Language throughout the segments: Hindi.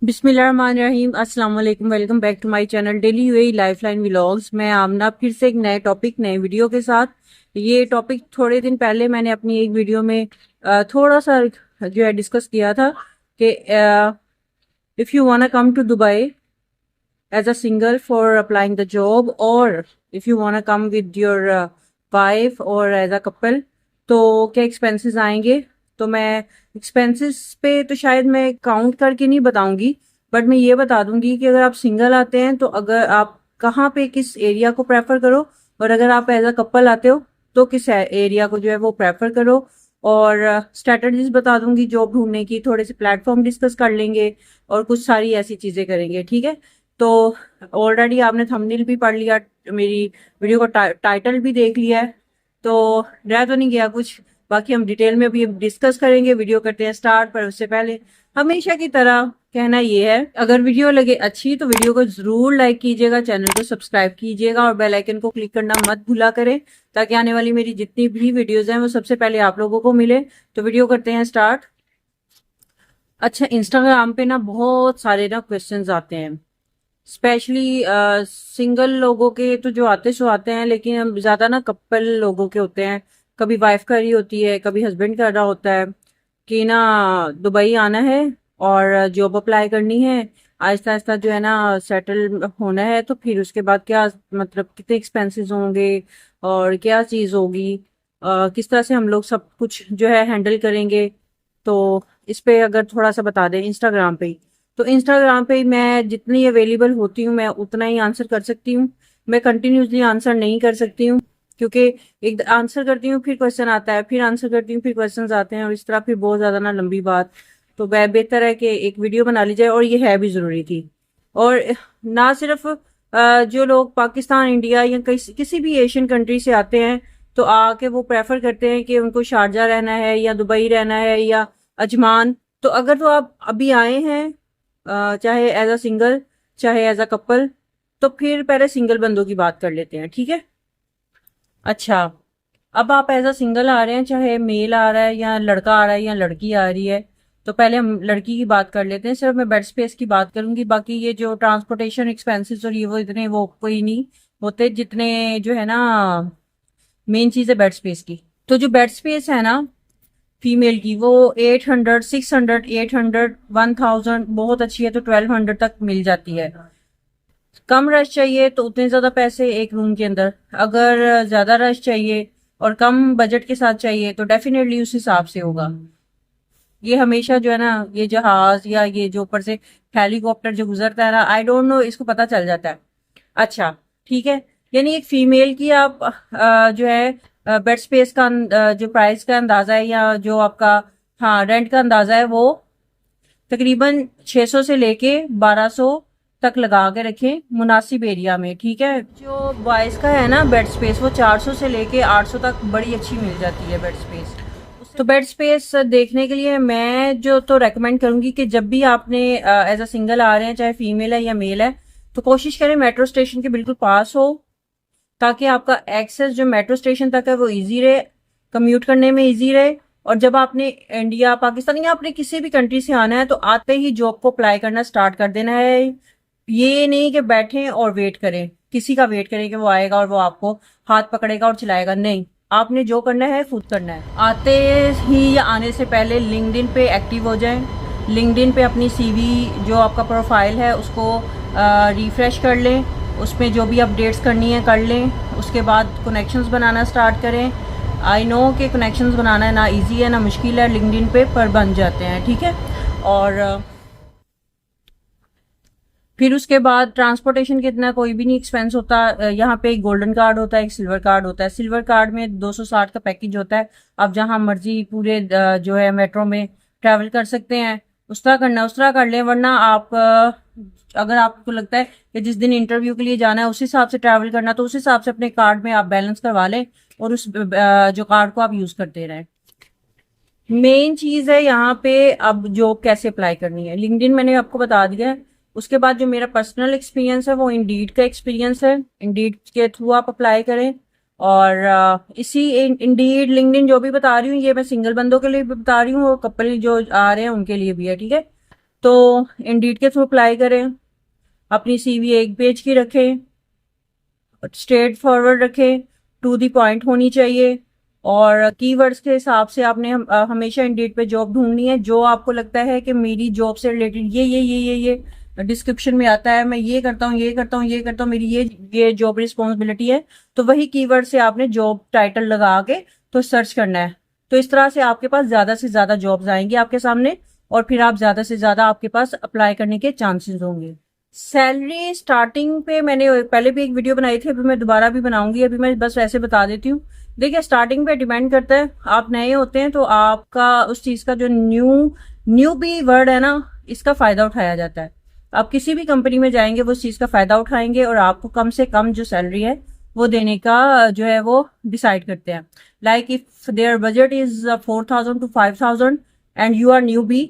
बिस्मिल्लाहिर्रहमानिर्रहीम। अस्सलाम वालेकुम। Welcome back to my channel daily UAE lifeline vlogs. मैं आमना फिर से एक नए टॉपिक नए वीडियो के साथ। ये टॉपिक थोड़े दिन पहले मैंने अपनी एक वीडियो में थोड़ा सा जो है डिस्कस किया था कि if you want come to Dubai as a single for applying the job, और if you want come with your wife और एज अ कपल, तो क्या एक्सपेंसेस आएंगे। तो मैं एक्सपेंसेस पे तो शायद मैं काउंट करके नहीं बताऊंगी, बट मैं ये बता दूंगी कि अगर आप सिंगल आते हैं तो अगर आप कहाँ पे किस एरिया को प्रेफर करो, और अगर आप एज अ कपल आते हो तो किस एरिया को जो है वो प्रेफर करो। और स्ट्रेटजीज बता दूंगी जॉब ढूंढने की, थोड़े से प्लेटफॉर्म डिस्कस कर लेंगे और कुछ सारी ऐसी चीजें करेंगे। ठीक है, तो ऑलरेडी आपने थंबनेल भी पढ़ लिया, मेरी वीडियो को टाइटल भी देख लिया है, तो रह तो नहीं गया कुछ। बाकी हम डिटेल में अभी डिस्कस करेंगे। वीडियो करते हैं स्टार्ट, पर उससे पहले हमेशा की तरह कहना ये है, अगर वीडियो लगे अच्छी तो वीडियो को जरूर लाइक कीजिएगा, चैनल को सब्सक्राइब कीजिएगा और बेल आइकन को क्लिक करना मत भूला करें, ताकि आने वाली मेरी जितनी भी वीडियोस हैं वो सबसे पहले आप लोगों को मिले। तो वीडियो करते हैं स्टार्ट। अच्छा, इंस्टाग्राम पे ना बहुत सारे ना क्वेश्चंस आते हैं, स्पेशली सिंगल लोगों के तो जो आते सो आते हैं, लेकिन हम ज्यादा ना कपल लोगों के होते हैं। कभी वाइफ कर रही होती है, कभी हस्बैंड कर रहा होता है कि ना दुबई आना है और जॉब अप्लाई करनी है, आहिस्ता आहिस्ता जो है ना सेटल होना है। तो फिर उसके बाद क्या मतलब कितने एक्सपेंसेस होंगे और क्या चीज़ होगी, किस तरह से हम लोग सब कुछ जो है हैंडल करेंगे। तो इस पे अगर थोड़ा सा बता दें इंस्टाग्राम पे ही। तो इंस्टाग्राम पे मैं जितनी अवेलेबल होती हूँ मैं उतना ही आंसर कर सकती हूँ। मैं कंटिन्यूसली आंसर नहीं कर सकती हूँ, क्योंकि एक आंसर करती हूँ फिर क्वेश्चन आता है, फिर आंसर करती हूँ फिर क्वेश्चन आते हैं, और इस तरह फिर बहुत ज्यादा ना लंबी बात। तो वह बेहतर है कि एक वीडियो बना ली जाए, और ये है भी जरूरी थी। और ना सिर्फ जो लोग पाकिस्तान, इंडिया या किसी भी एशियन कंट्री से आते हैं, तो आके वो प्रेफर करते हैं कि उनको शारजा रहना है या दुबई रहना है या अजमान। तो अगर तो आप अभी आए हैं चाहे एज अ सिंगल चाहे एज अ कपल, तो फिर पहले सिंगल बंदों की बात कर लेते हैं। ठीक है। अच्छा, अब आप एज अ सिंगल आ रहे हैं, चाहे मेल आ रहा है या लड़का आ रहा है या लड़की आ रही है, तो पहले हम लड़की की बात कर लेते हैं। सिर्फ मैं बेड स्पेस की बात करूंगी, बाकी ये जो ट्रांसपोर्टेशन एक्सपेंसेस और ये वो इतने वो कोई नहीं होते जितने जो है ना मेन चीज है बेड स्पेस की। तो जो बेड स्पेस है ना फीमेल की, वो 800, 600, 800, 1000, बहुत अच्छी है तो 1200 तक मिल जाती है। कम रश चाहिए तो उतने ज्यादा पैसे एक रूम के अंदर, अगर ज्यादा रश चाहिए और कम बजट के साथ चाहिए तो डेफिनेटली उस हिसाब से होगा। ये हमेशा जो है ना, ये जहाज या ये जो ऊपर से हेलीकॉप्टर जो गुजरता है ना, आई डोंट नो, इसको पता चल जाता है। अच्छा, ठीक है। यानी एक फीमेल की आप जो है बेड स्पेस का जो प्राइस का अंदाजा है या जो आपका हाँ रेंट का अंदाजा है, वो तकरीबन 600 से लेके 1200 तक लगा के रखें मुनासिब एरिया में। ठीक है। जो बॉयज का है ना बेड स्पेस, वो 400 से लेके 800 तक बड़ी अच्छी मिल जाती है बेड स्पेस। तो बेड स्पेस देखने के लिए मैं जो तो रेकमेंड करूंगी कि जब भी आपने एज अ सिंगल आ रहे हैं, चाहे फीमेल है या मेल है, तो कोशिश करें मेट्रो स्टेशन के बिल्कुल पास हो, ताकि आपका एक्सेस जो मेट्रो स्टेशन तक है वो इजी रहे, कम्यूट करने में इजी रहे। और जब आपने इंडिया, पाकिस्तान या आपने किसी भी कंट्री से आना है, तो आते ही जॉब को अप्लाई करना स्टार्ट कर देना है। ये नहीं कि बैठें और वेट करें, किसी का वेट करें कि वो आएगा और वो आपको हाथ पकड़ेगा और चलाएगा। नहीं, आपने जो करना है खुद करना है। आते ही या आने से पहले लिंक्डइन पे एक्टिव हो जाएं। लिंक्डइन पे अपनी सीवी जो आपका प्रोफाइल है उसको रिफ्रेश कर लें, उसमें जो भी अपडेट्स करनी है कर लें। उसके बाद कनेक्शंस बनाना स्टार्ट करें। आई नो कि कनेक्शंस बनाना है ना इजी है ना मुश्किल है, लिंक्डइन पे पर बन जाते हैं। ठीक है। और फिर उसके बाद ट्रांसपोर्टेशन के इतना कोई भी नहीं एक्सपेंस होता। यहाँ पे एक गोल्डन कार्ड होता है, एक सिल्वर कार्ड होता है। सिल्वर कार्ड में 260 का पैकेज होता है, आप जहाँ मर्जी पूरे जो है मेट्रो में ट्रैवल कर सकते हैं। उस तरह करना उस तरह कर लें, वरना आप अगर आपको लगता है कि जिस दिन इंटरव्यू के लिए जाना है उस हिसाब से ट्रैवल करना, तो उस हिसाब से अपने कार्ड में आप बैलेंस करवा लें और उस जो कार्ड को आप यूज करते रहें। मेन चीज है यहाँ पे अब जॉब कैसे अप्लाई करनी है। लिंक्डइन मैंने आपको बता दिया है। उसके बाद जो मेरा पर्सनल एक्सपीरियंस है वो इंडीड का एक्सपीरियंस है, इंडीड के थ्रू आप अप्लाई करें। और इसी इंडीड लिंक्डइन जो भी बता रही हूँ ये मैं सिंगल बंदों के लिए भी बता रही हूँ और कपल जो आ रहे हैं उनके लिए भी है। ठीक है। तो इंडीड के थ्रू अप्लाई करें, अपनी सीवी एक पेज की रखें, स्ट्रेट फॉरवर्ड रखें, टू दी पॉइंट होनी चाहिए, और कीवर्ड्स के हिसाब से आपने हमेशा इंडीड पे जॉब ढूंढनी है। जो आपको लगता है कि मेरी जॉब से रिलेटेड ये डिस्क्रिप्शन में आता है, मैं ये करता हूँ, ये करता हूँ, ये करता हूँ, मेरी ये जॉब रिस्पॉन्सिबिलिटी है, तो वही कीवर्ड से आपने जॉब टाइटल लगा के तो सर्च करना है। तो इस तरह से आपके पास ज्यादा से ज्यादा जॉब्स आएंगी आपके सामने, और फिर आप ज्यादा से ज्यादा आपके पास अप्लाई करने के चांसेस होंगे। सैलरी स्टार्टिंग पे मैंने पहले भी एक वीडियो बनाई थी, अभी मैं दोबारा भी बनाऊंगी, अभी मैं बस वैसे बता देती हूँ। देखिए, स्टार्टिंग पे डिपेंड करता है, आप नए होते हैं तो आपका उस चीज का जो न्यू भी वर्ड है ना, इसका फायदा उठाया जाता है। आप किसी भी कंपनी में जाएंगे वो उस चीज का फायदा उठाएंगे, और आपको कम से कम जो सैलरी है वो देने का जो है वो डिसाइड करते हैं। Like if there budget is 4,000 to 5,000 and you are newbie,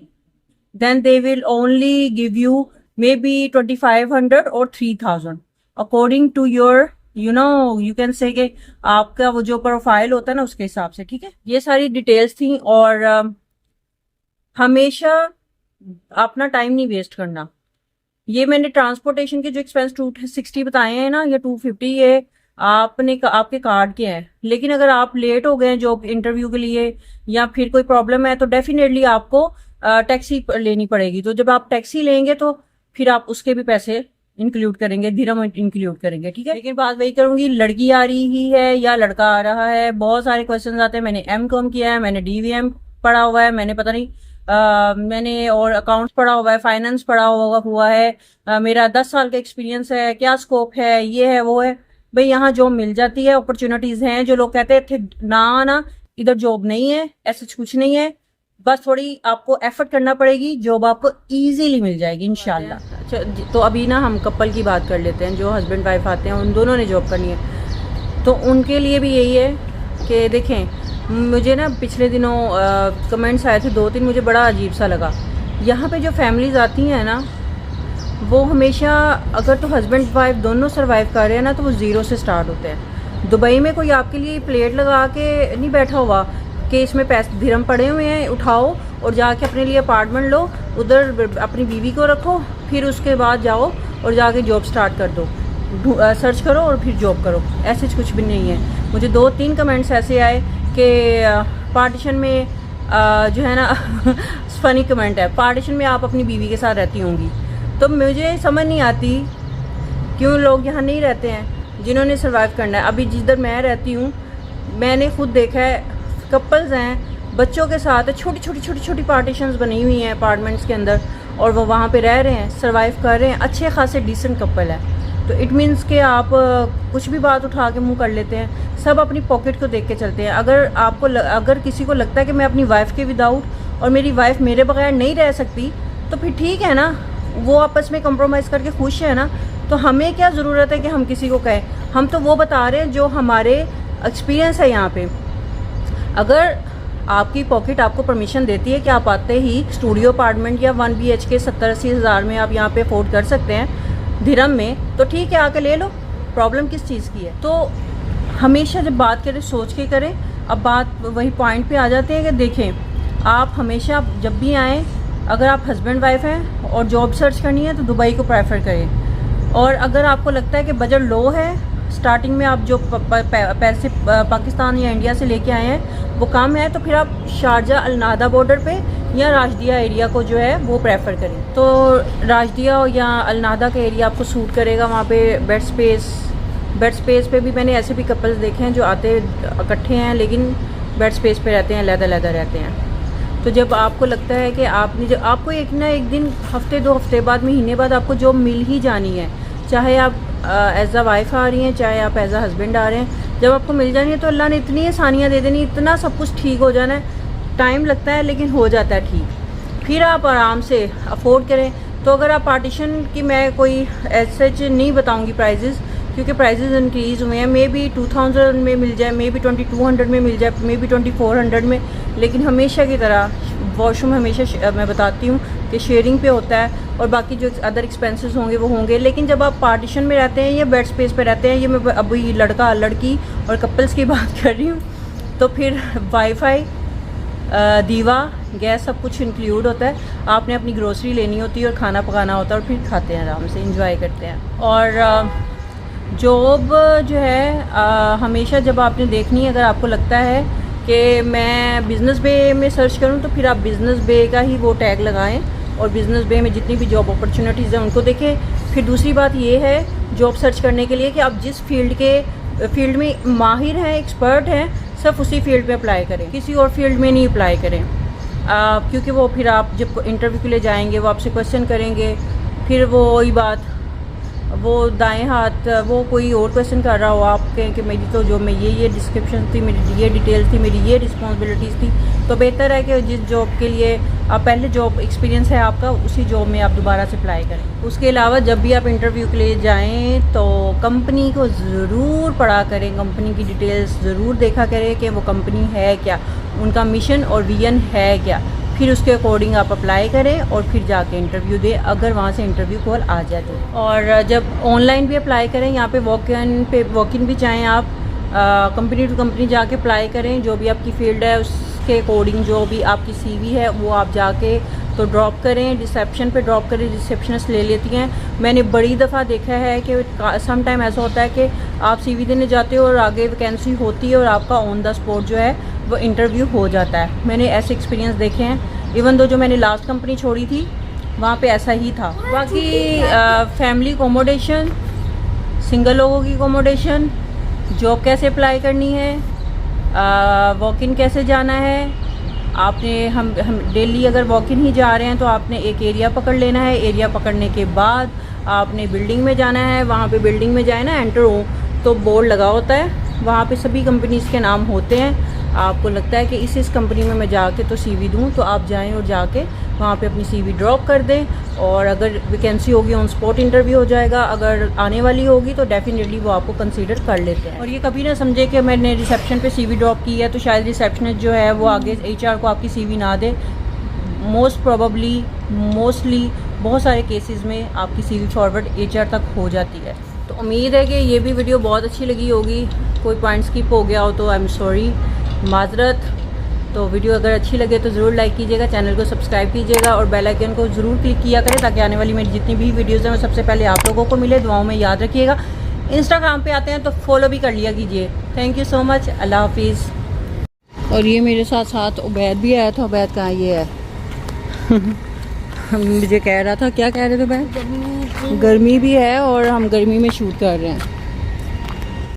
then they will only give you maybe 2,500 or 3,000 according to your you can say कि आपका वो जो प्रोफाइल होता है ना उसके हिसाब से। ठीक है, ये सारी डिटेल्स थी। और हमेशा अपना टाइम नहीं वेस्ट करना। ये मैंने ट्रांसपोर्टेशन के जो एक्सपेंस 260 बताए हैं ना, या 250, ये आपके कार्ड के हैं। लेकिन अगर आप लेट हो गए जॉब इंटरव्यू के लिए या फिर कोई प्रॉब्लम है, तो डेफिनेटली आपको टैक्सी लेनी पड़ेगी। तो जब आप टैक्सी लेंगे तो फिर आप उसके भी पैसे इंक्लूड करेंगे, दिरहम इंक्लूड करेंगे। ठीक है, लेकिन बात वही करूंगी, लड़की आ रही है या लड़का आ रहा है, बहुत सारे क्वेश्चन आते हैं। मैंने एम.कॉम किया है, मैंने डीवीएम पढ़ा हुआ है, मैंने पता नहीं मैंने और अकाउंट्स पढ़ा हुआ है, फाइनेंस पढ़ा हुआ है, मेरा 10 साल का एक्सपीरियंस है, क्या स्कोप है, ये है वो है। भाई यहाँ जॉब मिल जाती है, अपॉर्चुनिटीज हैं। जो लोग कहते थे ना इधर जॉब नहीं है, ऐसा कुछ नहीं है, बस थोड़ी आपको एफर्ट करना पड़ेगी, जॉब आपको इजीली मिल जाएगी इंशाल्लाह। अच्छा, तो अभी ना हम कपल की बात कर लेते हैं। जो हस्बैंड वाइफ आते हैं, उन दोनों ने जॉब करनी है, तो उनके लिए भी यही है कि देखें, मुझे ना पिछले दिनों कमेंट्स आए थे 2-3, मुझे बड़ा अजीब सा लगा। यहाँ पे जो फैमिलीज आती हैं ना, वो हमेशा, अगर तो हस्बैंड वाइफ दोनों सर्वाइव कर रहे हैं ना, तो वो ज़ीरो से स्टार्ट होते हैं। दुबई में कोई आपके लिए प्लेट लगा के नहीं बैठा हुआ कि इसमें पैसे दिरहम पड़े हुए हैं, उठाओ और जाके अपने लिए अपार्टमेंट लो, उधर अपनी बीवी को रखो, फिर उसके बाद जाओ और जाके जॉब स्टार्ट कर दो, सर्च करो और फिर जॉब करो। ऐसे कुछ भी नहीं है। मुझे 2-3 कमेंट्स ऐसे आए कि पार्टीशन में जो है ना फनी कमेंट है, पार्टीशन में आप अपनी बीवी के साथ रहती होंगी। तो मुझे समझ नहीं आती क्यों लोग यहाँ नहीं रहते हैं जिन्होंने सर्वाइव करना है। अभी जिधर मैं रहती हूँ, मैंने खुद देखा है, कपल्स हैं, बच्चों के साथ छोटी पार्टीशंस बनी हुई हैं अपार्टमेंट्स के अंदर, और वो वहाँ पे रह रहे हैं, सर्वाइव कर रहे हैं, अच्छे खासे डिसेंट कपल है। तो इट मीन्स कि आप कुछ भी बात उठा के मुंह कर लेते हैं, सब अपनी पॉकेट को देख के चलते हैं। अगर किसी को लगता है कि मैं अपनी वाइफ के विदाउट और मेरी वाइफ मेरे बगैर नहीं रह सकती, तो फिर ठीक है ना, वो आपस में कंप्रोमाइज़ करके खुश है ना। तो हमें क्या ज़रूरत है कि हम किसी को कहें? हम तो वो बता रहे हैं जो हमारे एक्सपीरियंस है यहाँ पे। अगर आपकी पॉकेट आपको परमिशन देती है कि आप आते ही स्टूडियो अपार्टमेंट या 1 BHK 70-80 हज़ार में आप यहाँ पे अफोर्ड कर सकते हैं दिरहम में, तो ठीक है, आके ले लो, प्रॉब्लम किस चीज़ की है। तो हमेशा जब बात करें सोच के करें। अब बात वही पॉइंट पे आ जाते हैं कि देखें, आप हमेशा जब भी आएँ, अगर आप हस्बैंड वाइफ हैं और जॉब सर्च करनी है तो दुबई को प्रेफर करें। और अगर आपको लगता है कि बजट लो है, स्टार्टिंग में आप जो पैसे पाकिस्तान या इंडिया से लेके आए हैं वो कम है, तो फिर आप शारजा अलनादा बॉर्डर पे या राजदिया एरिया को जो है वो प्रेफर करें। तो राजदिया या अलनादा का एरिया आपको सूट करेगा। वहाँ पे बेड स्पेस पे भी मैंने ऐसे भी कपल्स देखे हैं जो आते इकट्ठे हैं, लेकिन बेड स्पेस पे रहते हैं, अलग-अलग रहते हैं। तो जब आपको लगता है कि आपको एक ना एक दिन, हफ्ते 2 हफ्ते बाद, महीने बाद आपको जॉब मिल ही जानी है, चाहे आप एज अ वाइफ आ रही हैं, चाहे आप एज अ हस्बैंड आ रहे हैं, जब आपको मिल जानी है तो अल्लाह ने इतनी आसानियाँ दे देनी, इतना सब कुछ ठीक हो जाना है। टाइम लगता है लेकिन हो जाता है ठीक, फिर आप आराम से अफोर्ड करें। तो अगर आप पार्टीशन की, मैं कोई सच नहीं बताऊंगी प्राइजेस, क्योंकि प्राइजेस इंक्रीज़ हुए हैं। मे बी 2000 में मिल जाए, मे बी 2200 में मिल जाए, मे बी 2400 में, लेकिन हमेशा की तरह वॉशरूम हमेशा मैं बताती हूँ कि शेयरिंग पे होता है, और बाकी जो अदर एक्सपेंसेस होंगे वो होंगे। लेकिन जब आप पार्टीशन में रहते हैं या बेड स्पेस पे रहते हैं, ये मैं अभी लड़का लड़की और कपल्स की बात कर रही हूँ, तो फिर वाईफाई दीवा, गैस, सब कुछ इंक्लूड होता है। आपने अपनी ग्रोसरी लेनी होती है और खाना पकाना होता है और फिर खाते हैं, आराम से इंजॉय करते हैं। और जॉब जो है हमेशा जब आपने देखनी है, अगर आपको लगता है कि मैं बिज़नेस बे में सर्च करूं, तो फिर आप बिज़नेस बे का ही वो टैग लगाएं और बिज़नेस बे में जितनी भी जॉब अपॉर्चुनिटीज़ हैं उनको देखें। फिर दूसरी बात ये है जॉब सर्च करने के लिए कि आप जिस फील्ड में माहिर हैं, एक्सपर्ट हैं, सिर्फ उसी फील्ड में अप्लाई करें, किसी और फील्ड में नहीं अप्लाई करें। क्योंकि वो फिर आप जब इंटरव्यू के लिए जाएंगे वो आपसे क्वेश्चन करेंगे, फिर वो वही बात, वो दाएं हाथ वो कोई और क्वेश्चन कर रहा हो, आप कहें कि मेरी तो जॉब में ये डिस्क्रिप्शन थी, मेरी ये डिटेल्स थी, मेरी ये रिस्पॉन्सिबिलिटीज़ थी। तो बेहतर है कि जिस जॉब के लिए आप पहले जॉब एक्सपीरियंस है आपका, उसी जॉब में आप दोबारा से अप्लाई करें। उसके अलावा जब भी आप इंटरव्यू के लिए जाएं तो कंपनी को ज़रूर पढ़ा करें, कंपनी की डिटेल्स ज़रूर देखा करें कि वो कंपनी है क्या, उनका मिशन और विजन है क्या। फिर उसके अकॉर्डिंग आप अप्लाई करें और फिर जाके इंटरव्यू दें, अगर वहाँ से इंटरव्यू कॉल आ जाए तो। और जब ऑनलाइन भी अप्लाई करें, यहाँ पे वॉक इन भी चाहें आप, कंपनी टू कंपनी जाके अप्लाई करें। जो भी आपकी फील्ड है उसके अकॉर्डिंग जो भी आपकी सीवी है वो आप जाके तो ड्रॉप करें, रिसेप्शन पे ड्रॉप करें, रिसेप्शनिस्ट ले लेती हैं। मैंने बड़ी दफ़ा देखा है कि सम टाइम ऐसा होता है कि आप सीवी देने जाते हो और आगे वैकेंसी होती है और आपका ऑन द स्पॉट जो है वो इंटरव्यू हो जाता है। मैंने ऐसे एक्सपीरियंस देखे हैं। इवन दो जो मैंने लास्ट कंपनी छोड़ी थी वहाँ पे ऐसा ही था। बाकी फैमिली अकोमोडेशन, सिंगल लोगों की अकोमोडेशन, जॉब कैसे अप्लाई करनी है, वॉक इन कैसे जाना है, आपने हम डेली अगर वॉक इन ही जा रहे हैं तो आपने एक एरिया पकड़ लेना है। एरिया पकड़ने के बाद आपने बिल्डिंग में जाना है। वहाँ पे बिल्डिंग में जाए ना, एंटर हो तो बोर्ड लगा होता है, वहाँ पे सभी कंपनीज़ के नाम होते हैं। आपको लगता है कि इस कंपनी में मैं जाके तो सीवी दूँ, तो आप जाएं और जाके वहाँ पे अपनी सीवी ड्रॉप कर दें। और अगर वैकेंसी होगी ऑन स्पॉट इंटरव्यू हो जाएगा, अगर आने वाली होगी तो डेफिनेटली वो आपको कंसीडर कर लेते हैं। और ये कभी ना समझे कि मैंने रिसेप्शन पे सीवी ड्रॉप की है तो शायद रिसेप्शनिस्ट जो है वो आगे एचआर को आपकी सीवी ना दे। मोस्टली बहुत सारे केसेस में आपकी सीवी फॉरवर्ड एचआर तक हो जाती है। तो उम्मीद है कि ये भी वीडियो बहुत अच्छी लगी होगी। कोई पॉइंट स्किप हो गया हो तो आई एम सॉरी, माजरत। तो वीडियो अगर अच्छी लगे तो ज़रूर लाइक कीजिएगा, चैनल को सब्सक्राइब कीजिएगा और बेल आइकन को ज़रूर क्लिक किया करें ताकि आने वाली मेरी जितनी भी वीडियोज़ हैं वो सबसे पहले आप लोगों को मिले। दुआओं में याद रखिएगा। इंस्टाग्राम पे आते हैं तो फॉलो भी कर लिया कीजिए। थैंक यू सो मच, अल्लाह हाफिज़। और ये मेरे साथ साथ उबैद भी आया था। उबैद कहाँ ये है? मुझे कह रहा था, क्या कह रहे थे उबैद? गर्मी भी है और हम गर्मी में शूट कर रहे हैं।